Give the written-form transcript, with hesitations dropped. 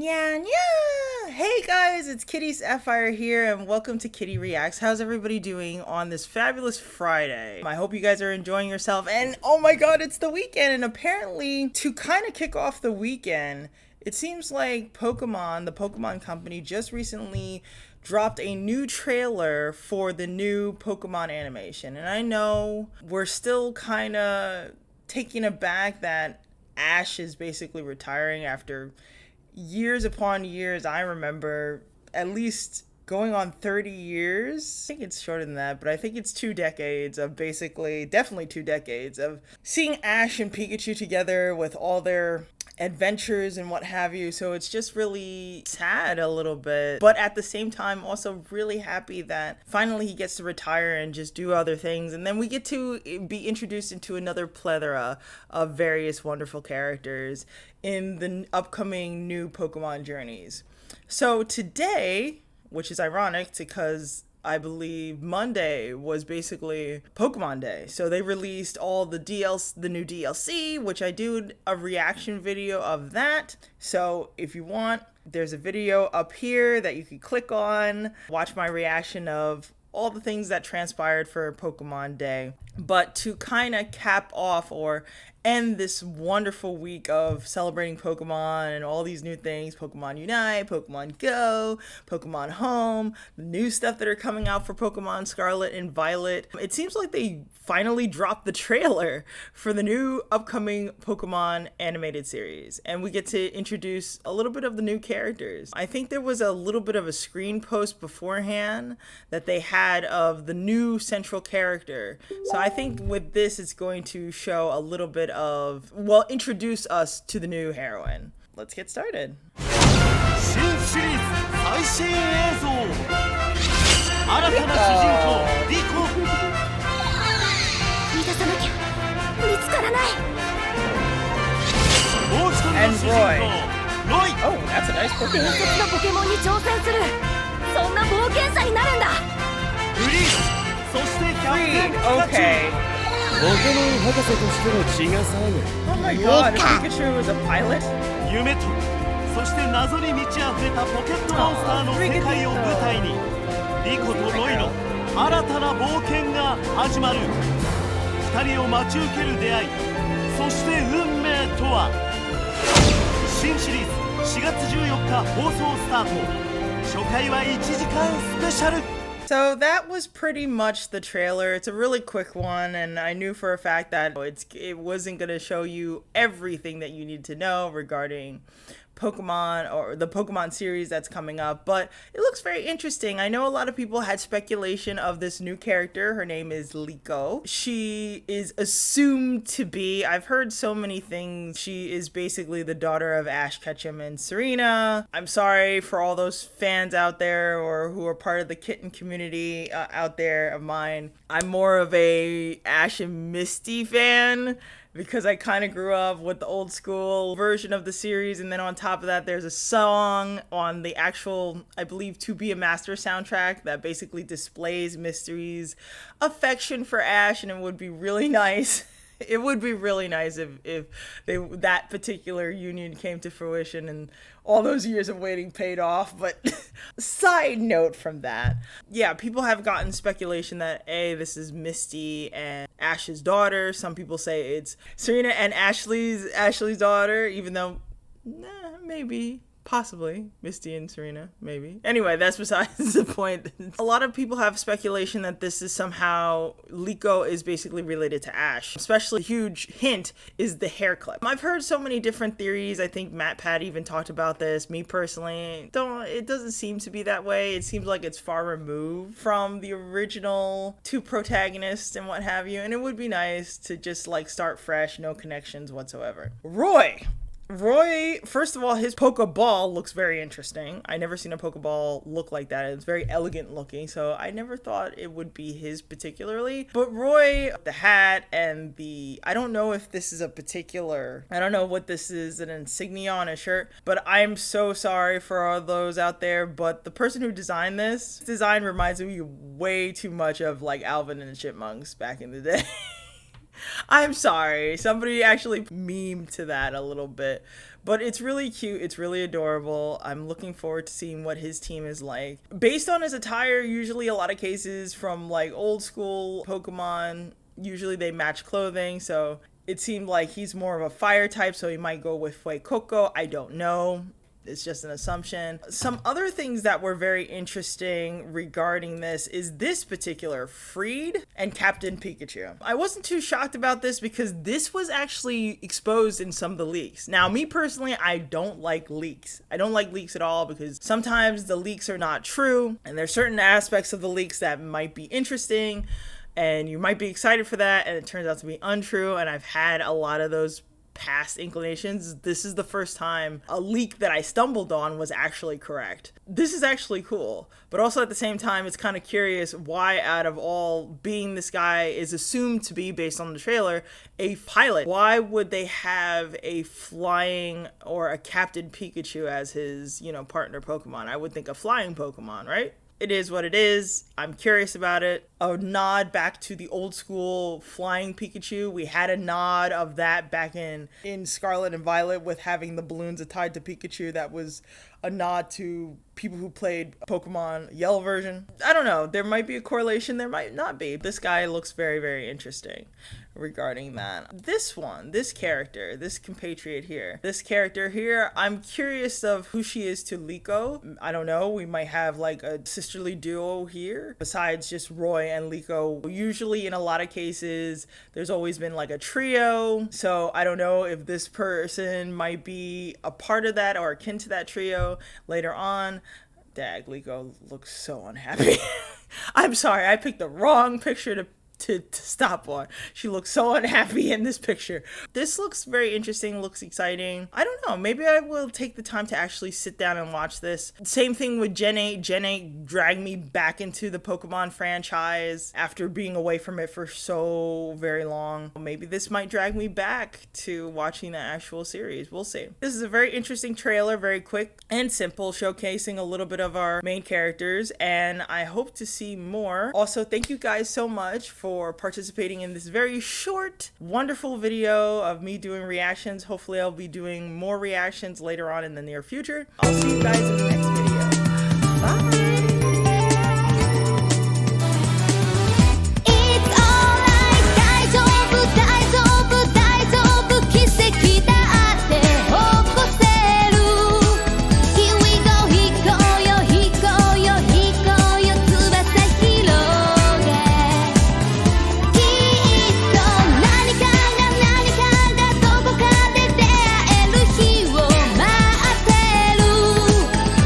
Yeah, yeah. Hey guys, it's Kitty Sapphire here, and welcome to Kitty Reacts. How's everybody doing on this fabulous Friday? I hope you guys are enjoying yourself. And oh my god, it's the weekend, and apparently to kind of kick off the weekend, it seems like the Pokemon company, just recently dropped a new trailer for the new Pokemon animation. And I know we're still kind of taken aback that Ash is basically retiring after years upon years. I remember at least going on 30 years. I think it's shorter than that, but I think it's 2 decades of definitely 2 decades of seeing Ash and Pikachu together with all their adventures and what have you. So it's just really sad a little bit, but at the same time also really happy that finally he gets to retire and just do other things, and then we get to be introduced into another plethora of various wonderful characters in the upcoming new Pokemon journeys. So today, which is ironic because I believe Monday was basically Pokemon Day. So they released all the new DLC, which I did a reaction video of that. So if you want, there's a video up here that you can click on, watch my reaction of all the things that transpired for Pokemon Day. But to kind of cap off or end this wonderful week of celebrating Pokemon and all these new things, Pokemon Unite, Pokemon Go, Pokemon Home, the new stuff that are coming out for Pokemon Scarlet and Violet. It seems like they finally dropped the trailer for the new upcoming Pokemon animated series, and we get to introduce a little bit of the new characters. I think there was a little bit of a screen post beforehand that they had of the new central character. So I think with this, it's going to show a little bit of, well, introduce us to the new heroine. Let's get started. 新シリーズ最新映像新たな主人公リコ満たさなきゃ見つからない もう一人の And 主人公 Roy. ロイ Oh, that's a nice 伝 Pokemon. 説のポケモンに挑戦するそんな冒険者になるんだフリーズそしてキャプテン Freed, ピカチュ okay. ポケモン博士としての血が騒ぐ Oh my god, if Pikachu was a pilot? 夢とそして謎に満ち溢れたポケットモンスターの世界を舞台にリコとロイの新たな冒険が始まる。二人を待ち受ける出会い、そして運命とは。新シリーズ4月14日放送スタート。初回は1時間スペシャル。 So that was pretty much the trailer. It's a really quick one, and I knew for a fact that it wasn't going to show you everything that you need to know regarding Pokemon or the Pokemon series that's coming up, but it looks very interesting. I know a lot of people had speculation of this new character. Her name is Liko. She is assumed to be, I've heard so many things, she is basically the daughter of Ash Ketchum and Serena. I'm sorry for all those fans out there or who are part of the kitten community out there of mine. I'm more of a Ash and Misty fan, because I kind of grew up with the old school version of the series, and then on top of that there's a song on the actual, I believe, To Be a Master soundtrack that basically displays Mystery's affection for Ash, and it would be really nice. It would be really nice if that particular union came to fruition and all those years of waiting paid off. But side note from that, yeah, people have gotten speculation that this is Misty and Ash's daughter. Some people say it's Serena and Ashley's daughter, even though maybe, possibly Misty and Serena, maybe. Anyway, that's besides the point. A lot of people have speculation that this is somehow Liko is basically related to Ash. Especially a huge hint is the hair clip. I've heard so many different theories. I think Matt Pat even talked about this. Me personally, it doesn't seem to be that way. It seems like it's far removed from the original two protagonists and what have you. And it would be nice to just like start fresh, no connections whatsoever. Roy, first of all, his Pokeball looks very interesting. I never seen a Pokeball look like that. It's very elegant looking, so I never thought it would be his particularly. But Roy, the hat and I don't know if this is I don't know what this is, an insignia on a shirt, but I'm so sorry for all those out there, but the person who designed this design reminds me way too much of like Alvin and the Chipmunks back in the day. I'm sorry. Somebody actually memed to that a little bit. But it's really cute. It's really adorable. I'm looking forward to seeing what his team is like. Based on his attire, usually a lot of cases from like old school Pokemon, usually they match clothing. So it seemed like he's more of a fire type, so he might go with Fuecoco. I don't know. It's just an assumption. Some other things that were very interesting regarding this is this particular Freed and Captain Pikachu. I wasn't too shocked about this because this was actually exposed in some of the leaks. Now, me personally, I don't like leaks. I don't like leaks at all because sometimes the leaks are not true and there's certain aspects of the leaks that might be interesting and you might be excited for that and it turns out to be untrue, and I've had a lot of those past inclinations. This is the first time a leak that I stumbled on was actually correct. This is actually cool, but also at the same time it's kind of curious why out of all, being this guy is assumed to be, based on the trailer, a pilot, why would they have a flying or a Captain Pikachu as his, partner Pokemon? I would think a flying Pokemon, right? It is what it is. I'm curious about it. A nod back to the old school flying Pikachu. We had a nod of that back in Scarlet and Violet with having the balloons tied to Pikachu. That was a nod to people who played Pokemon Yellow version. I don't know. There might be a correlation. There might not be. This guy looks very, very interesting regarding that. This character, this compatriot here, I'm curious of who she is to Liko. I don't know. We might have like a sisterly duo here besides just Roy and Liko. Usually in a lot of cases, there's always been like a trio. So I don't know if this person might be a part of that or akin to that trio later on. Dag, Liko looks so unhappy. I'm sorry, I picked the wrong picture to stop on. She looks so unhappy in this picture. This looks very interesting, looks exciting. I don't know, maybe I will take the time to actually sit down and watch this. Same thing with Gen 8. Gen 8 dragged me back into the Pokemon franchise after being away from it for so very long. Maybe this might drag me back to watching the actual series. We'll see. This is a very interesting trailer, very quick and simple, showcasing a little bit of our main characters, and I hope to see more. Also, thank you guys so much for participating in this very short, wonderful video of me doing reactions. Hopefully I'll be doing more reactions later on in the near future. I'll see you guys in the next video. Bye!